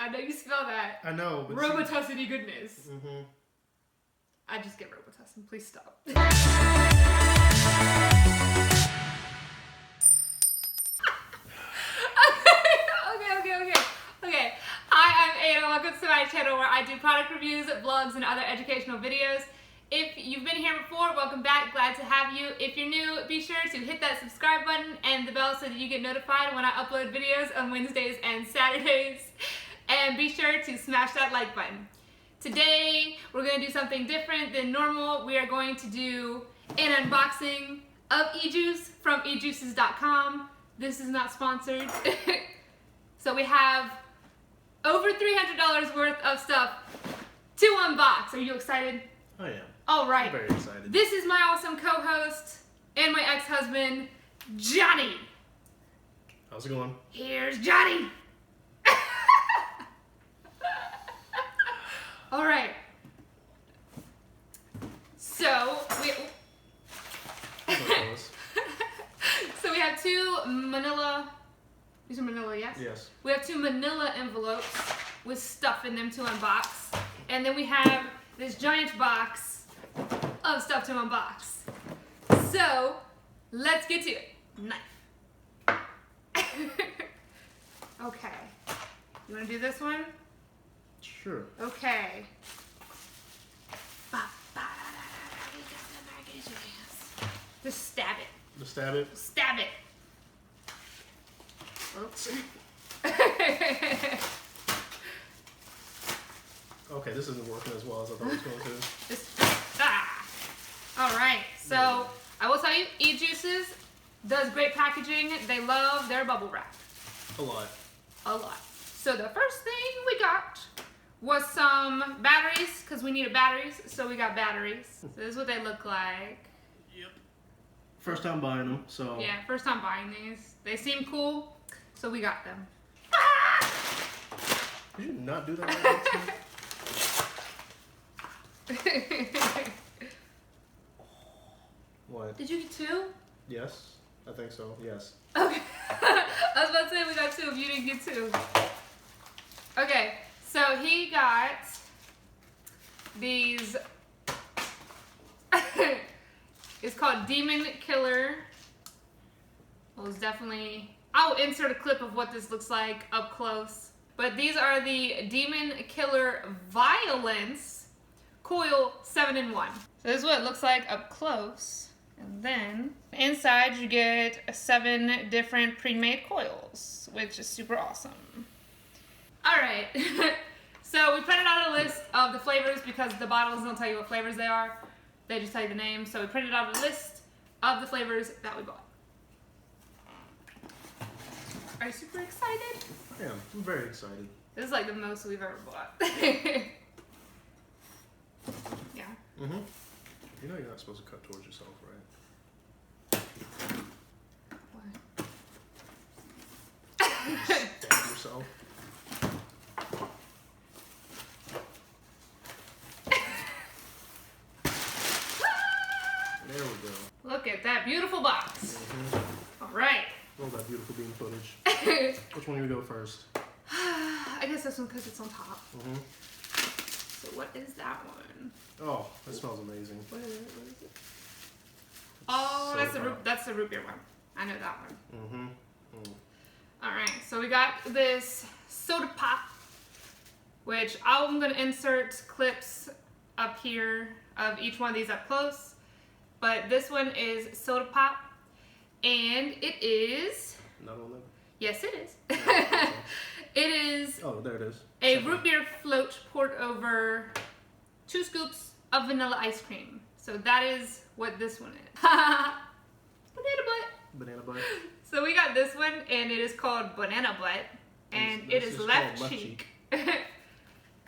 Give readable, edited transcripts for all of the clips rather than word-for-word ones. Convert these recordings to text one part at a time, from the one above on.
I know you smell that. I know. But Robitussin-y goodness. Mm-hmm. I just get Robitussin. Please stop. Okay. Hi, I'm Ada. Welcome to my channel where I do product reviews, vlogs, and other educational videos. If you've been here before, welcome back. Glad to have you. If you're new, be sure to hit that subscribe button and the bell so that you get notified when I upload videos on Wednesdays and Saturdays. And be sure to smash that like button. Today, we're going to do something different than normal. We are going to do an unboxing of ejuice from ejuices.com. This is not sponsored. So we have over $300 worth of stuff to unbox. Are you excited? I am. All right. I'm very excited. This is my awesome co-host and my ex-husband, Johnny. How's it going? Here's Johnny. All right. So we have two manila. These are manila, yes? Yes. We have two manila envelopes with stuff in them to unbox, and then we have this giant box of stuff to unbox. So let's get to it. Knife. Okay. You want to do this one? Sure. Okay. Just stab it. Just stab it? Stab it. Oops. Okay, this isn't working as well as I thought it was going to. All right. So I will tell you, ejuices does great packaging. They love their bubble wrap. A lot. A lot. So the first thing we got was some batteries, because we needed batteries, so we got batteries. So this is what they look like. Yep. First time buying them, so. Yeah, first time buying these. They seem cool, so we got them. Did you not do that right now? What? Did you get two? Yes, I think so, yes. Okay. I was about to say we got two if you didn't get two. Okay, so he got these. It's called Demon Killer. Well, it's definitely. I'll insert a clip of what this looks like up close. But these are the Demon Killer Violence Coil 7-in-1. So this is what it looks like up close. And then inside you get 7 different pre-made coils, which is super awesome. All right, so we printed out a list of the flavors because the bottles don't tell you what flavors they are. They just tell you the name. So we printed out a list of the flavors that we bought. Are you super excited? I am. I'm very excited. This is like the most we've ever bought. Yeah. Mm-hmm. You know you're not supposed to cut towards yourself, right? What? Stab yourself. There we go. Look at that beautiful box. Mm-hmm. All right. Roll that beautiful bean footage. Which one do we go first? I guess this one because it's on top. Mm-hmm. So what is that one? Oh, that smells amazing. What is it? What is it? Oh, that's the root beer one. I know that one. Mm-hmm. Mm. All right, so we got this soda pop, which I'm gonna insert clips up here of each one of these up close. But this one is soda pop, and it is. Not on that. Yes, it is. It is. Oh, there it is. A root beer float poured over 2 scoops of vanilla ice cream. So that is what this one is. Banana butt. Banana butt. So we got this one, and it is called Banana Butt, and it is left cheek.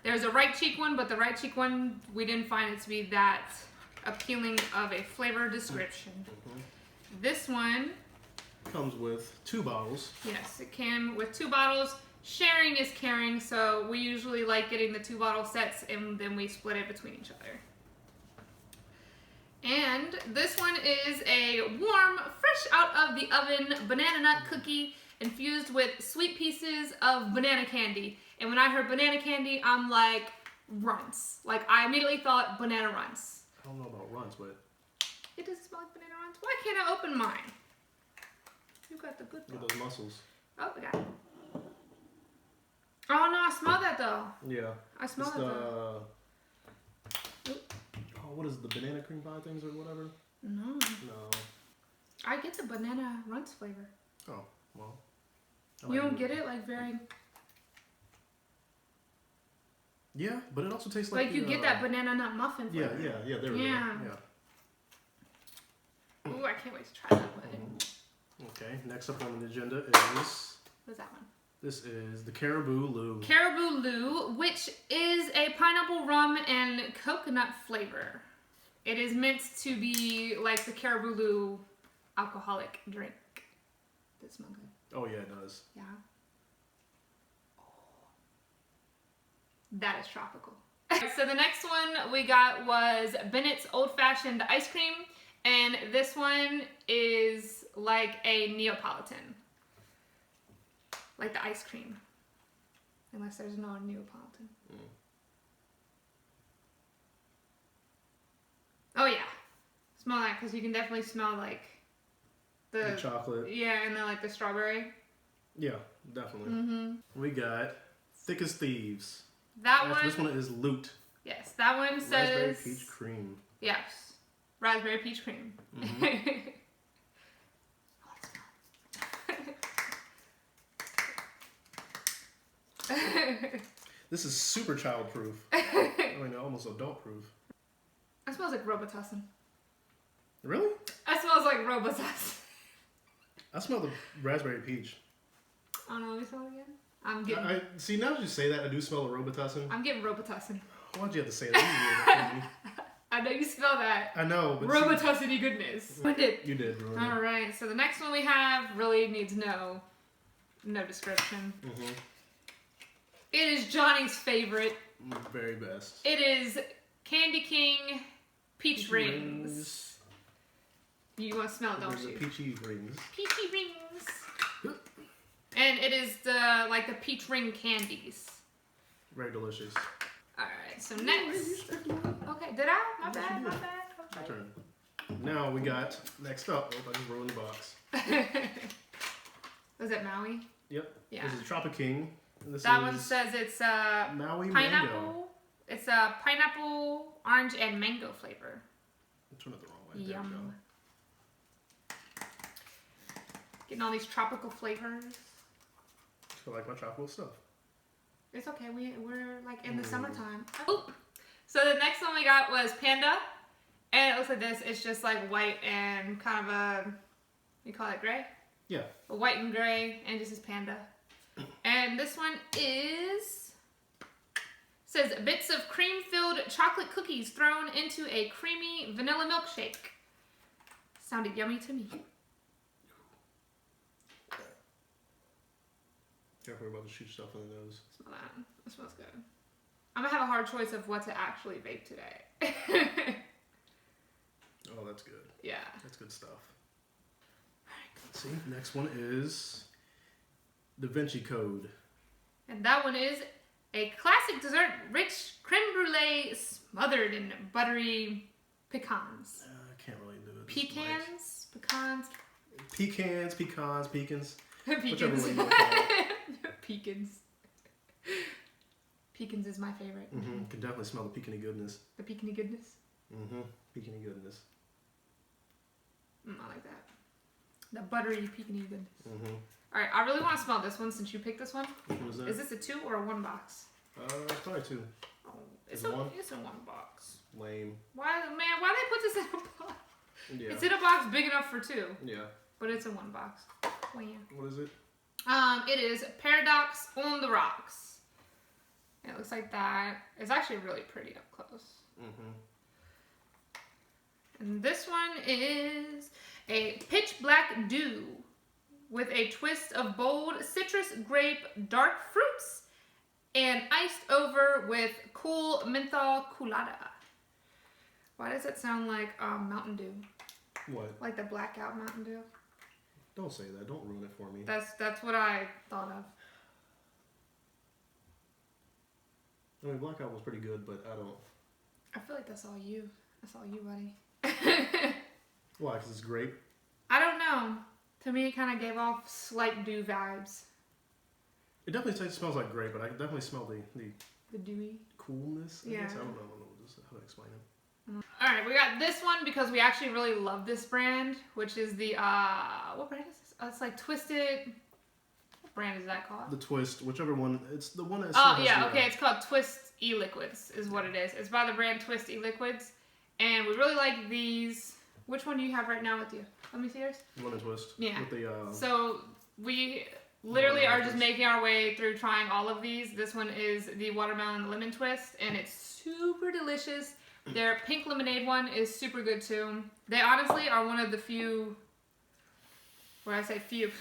There's a right cheek one, but the right cheek one, we didn't find it to be that appealing of a flavor description. Mm-hmm. This one comes with 2 bottles. Yes, it came with 2 bottles. Sharing is caring, so we usually like getting the 2 bottle sets and then we split it between each other. And this one is a warm, fresh out of the oven banana nut cookie infused with sweet pieces of banana candy. And when I heard banana candy, I'm like, runts. Like, I immediately thought banana runts. I don't know about runts, but... It doesn't smell like banana runts. Why can't I open mine? You got the good Look at those muscles. Oh, we got it. Oh, no, I smell that, though. Yeah. I smell that, though. Oh, what is it, the banana cream pie things or whatever? No. No. I get the banana runts flavor. Oh, well. You don't get it? Like, very... Yeah, but it also tastes like... Like, you get that banana nut muffin flavor. Yeah, there we go. Yeah. Ooh, I can't wait to try that one. Okay, next up on the agenda is... What's that one? This is the Caribou Lou. Caribou Lou, which is a pineapple rum and coconut flavor. It is meant to be like the Caribou Lou alcoholic drink. Does it smell good? Oh, yeah, it does. Yeah. Oh. That is tropical. So the next one we got was Bennett's Old Fashioned Ice Cream. And this one is like a Neapolitan. Like the ice cream. Unless there's no Neapolitan. Oh yeah. Smell that, because you can definitely smell like the chocolate. Yeah, and then like the strawberry. Yeah, definitely. We got Thick as Thieves. That one. This one is Loot. Yes, that one says... Raspberry Peach Cream. Yes. Raspberry Peach Cream. This is super child-proof. I mean, almost adult-proof. It smells like Robitussin. Really? It smells like Robitussin. I smell the raspberry peach. I don't know, let me smell it again. I'm getting... See, now that you say that, I do smell a Robitussin. I'm getting Robitussin. Why'd you have to say that? I know you smell that. I know, but... Robitussin-y goodness. I did. You did, ruin it. Alright, so the next one we have really needs no description. It is Johnny's favorite. Very best. It is Candy King Peach Rings. You want to smell it, don't you? Peachy rings. Peachy rings. And it is the peach ring candies. Very delicious. Alright, so next. Okay, did I? My bad. My turn. Now we got, next up, I just ruined the box. Was it Maui? Yep. Yeah. This is Tropic King. That one says it's Maui pineapple. Mango. It's a pineapple, orange, and mango flavor. Turn it the wrong way. Yum. There we go. Getting all these tropical flavors. I feel like my tropical stuff. It's okay. We're like in the summertime. Oh. So the next one we got was Panda, and it looks like this. It's just like white and kind of a, you call it gray? Yeah. A white and gray, and just says Panda. And this one says bits of cream-filled chocolate cookies thrown into a creamy vanilla milkshake. Sounded yummy to me. Careful about to shoot yourself in the nose. Smell that. It smells good. I'm gonna have a hard choice of what to actually vape today. Oh, that's good. Yeah. That's good stuff. Let's see, next one is Da Vinci Code. And that one is a classic dessert, rich creme brulee smothered in buttery pecans. I can't really do it. Pecans? Pecans? Pecans. Whichever Pecans. way you want to call it. Pecans. Pecans is my favorite. Can definitely smell the pecany goodness. The pecany goodness? Pecany goodness. I like that. The buttery pecany goodness. Alright, I really want to smell this one since you picked this one. What was that? Is this a 2 or a 1 box? It's probably 2. Oh, it's a 1 box. Lame. Why they put this in a box? Yeah. It's in a box big enough for 2. Yeah. But it's in 1 box. Wham. What is it? It is Paradox on the Rocks. It looks like that. It's actually really pretty up close. And this one is a Pitch Black Dew with a twist of bold citrus, grape, dark fruits, and iced over with cool menthol colada. Why does it sound like Mountain Dew? What? Like the Blackout Mountain Dew? Don't say that. Don't ruin it for me. That's what I thought of. I mean, Blackout was pretty good, but I don't. I feel like that's all you. That's all you, buddy. Why? Because it's grape? I don't know. To me, it kind of gave off slight dew vibes. It definitely smells like grape, but I can definitely smell the dewy coolness. I yeah. guess. I don't know how to explain it. Alright, we got this one because we actually really love this brand, which is the, what brand is this? It's like Twisted, what brand is that called? The Twist, whichever one, it's the one that it's called Twist E-Liquids is what it is. It's by the brand Twist E-Liquids, and we really like these. Which one do you have right now with you? Let me see yours. Lemon Twist. Yeah. With the, so we literally are just making our way through trying all of these. This one is the Watermelon Lemon Twist, and it's super delicious. Their pink lemonade one is super good too. They honestly are one of the few, when I say few,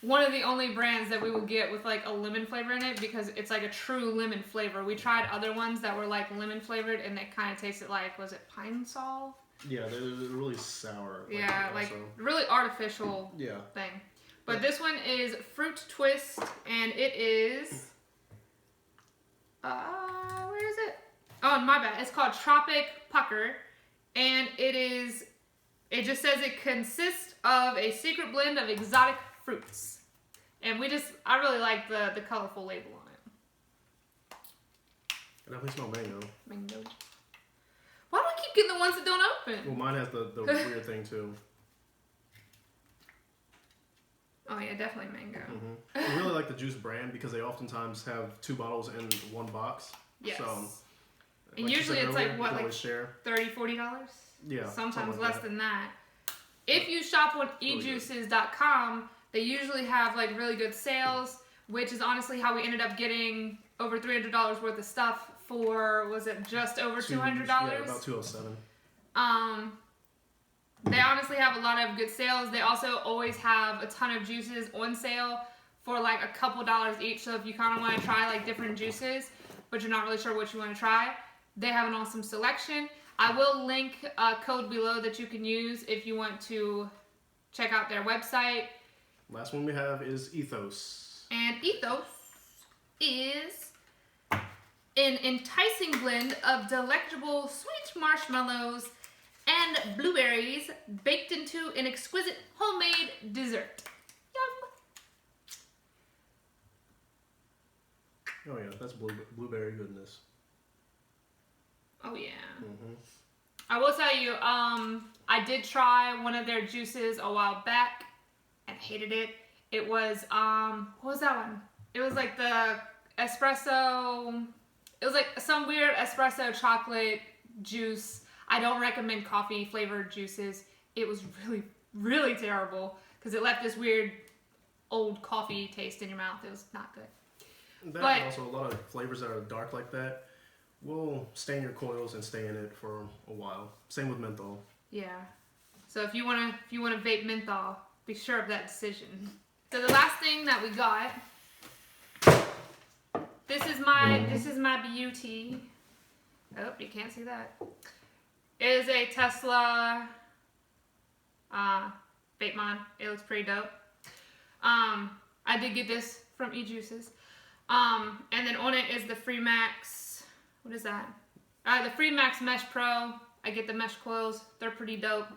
one of the only brands that we will get with like a lemon flavor in it because it's like a true lemon flavor. We tried other ones that were like lemon flavored and they kind of tasted like, was it Pine Sol? Yeah, they're really sour. Yeah, like really artificial thing. But this one is Fruit Twist and it is, where is it? Oh, my bad. It's called Tropic Pucker, and it just says it consists of a secret blend of exotic fruits. And I really like the colorful label on it. I definitely smell mango. Mango. Why do I keep getting the ones that don't open? Well, mine has the weird thing, too. Oh, yeah, definitely mango. Mm-hmm. I really like the Juice brand because they oftentimes have 2 bottles in one box. Yes. So, and like usually it's earlier, like, what, like share. $30, $40? Yeah. Sometimes like less than that. If you shop on ejuices.com, they usually have like really good sales, which is honestly how we ended up getting over $300 worth of stuff for, was it just over $200? Yeah, about $207. They honestly have a lot of good sales. They also always have a ton of juices on sale for like a couple dollars each. So if you kind of want to try like different juices, but you're not really sure what you want to try, they have an awesome selection. I will link a code below that you can use if you want to check out their website. Last one we have is Ethos. And Ethos is an enticing blend of delectable sweet marshmallows and blueberries baked into an exquisite homemade dessert. Yum! Oh yeah, that's blueberry goodness. Oh yeah. Mm-hmm. I will tell you, I did try one of their juices a while back and hated it. It was, what was that one? It was like the espresso, it was like some weird espresso chocolate juice. I don't recommend coffee flavored juices. It was really, really terrible because it left this weird old coffee taste in your mouth. It was not good. That and also a lot of flavors that are dark like that will stay in your coils and stay in it for a while. Same with menthol. Yeah. So if you wanna vape menthol, be sure of that decision. So the last thing that we got, this is my beauty. Oh, you can't see that. It is a Tesla vape mod. It looks pretty dope. I did get this from ejuices. And then on it is the FreeMax. What is that? The FreeMax Mesh Pro. I get the mesh coils. They're pretty dope.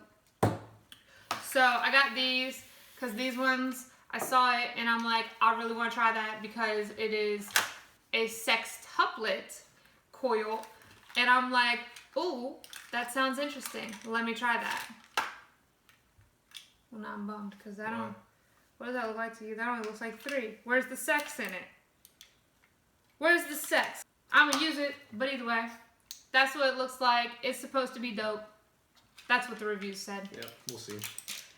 So I got these because these ones, I saw it and I'm like, I really want to try that because it is a sextuplet coil. And I'm like, ooh, that sounds interesting. Let me try that. Well, now I'm bummed because I don't, what does that look like to you? That only looks like 3. Where's the sex in it? Where's the sex? I'm gonna use it, but either way, that's what it looks like. It's supposed to be dope. That's what the reviews said. Yeah, we'll see.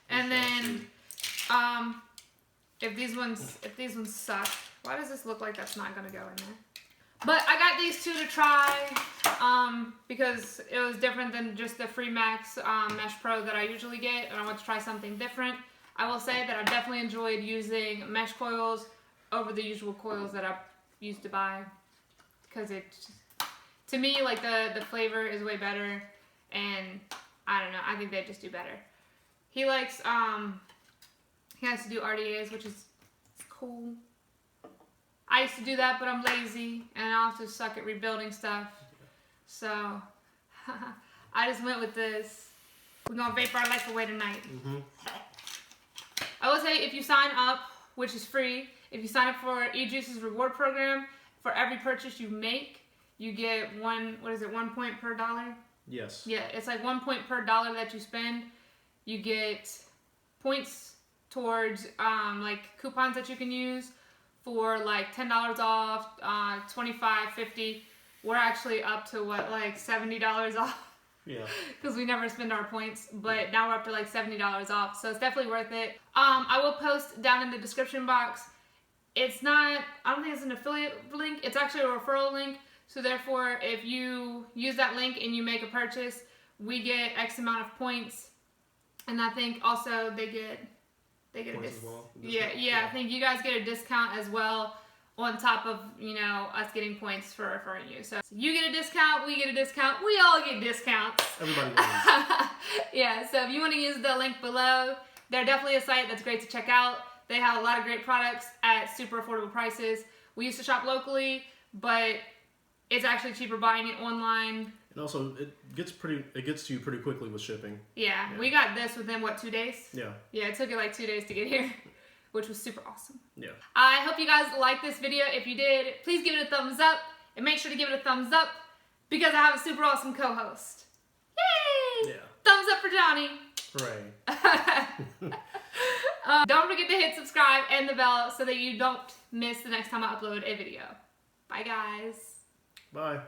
And then, if these ones suck, why does this look like that's not gonna go in there? But I got these 2 to try, because it was different than just the FreeMax Mesh Pro that I usually get, and I want to try something different. I will say that I definitely enjoyed using mesh coils over the usual coils that I used to buy, because it, to me, like the flavor is way better, and I don't know, I think they just do better. He likes, he has to do RDAs, which is cool. I used to do that, but I'm lazy and I also suck at rebuilding stuff. So I just went with this. We're gonna vape our life away tonight. I will say, if you sign up, which is free, if you sign up for ejuice's reward program, for every purchase you make, you get 1 point per dollar? Yes. Yeah, it's like 1 point per dollar that you spend. You get points towards like coupons that you can use for like $10 off, $25, $50. We're actually up to what, like $70 off? Yeah. Because we never spend our points, but now we're up to like $70 off, so it's definitely worth it. I will post down in the description box. It's not, I don't think it's an affiliate link, it's actually a referral link, so therefore if you use that link and you make a purchase, we get X amount of points, and I think also they get a discount. Yeah, I think you guys get a discount as well, on top of, you know, us getting points for referring you. So you get a discount, we get a discount, we all get discounts. Everybody wins. Yeah, so if you want to use the link below, they're definitely a site that's great to check out. They have a lot of great products at super affordable prices. We used to shop locally, but it's actually cheaper buying it online. And also, it gets to you pretty quickly with shipping. Yeah, we got this within, what, 2 days? Yeah. Yeah, it took it like 2 days to get here, which was super awesome. Yeah. I hope you guys liked this video. If you did, please give it a thumbs up. And make sure to give it a thumbs up because I have a super awesome co-host. Yay! Yeah. Thumbs up for Johnny. Hooray. Don't forget to hit subscribe and the bell so that you don't miss the next time I upload a video. Bye, guys. Bye.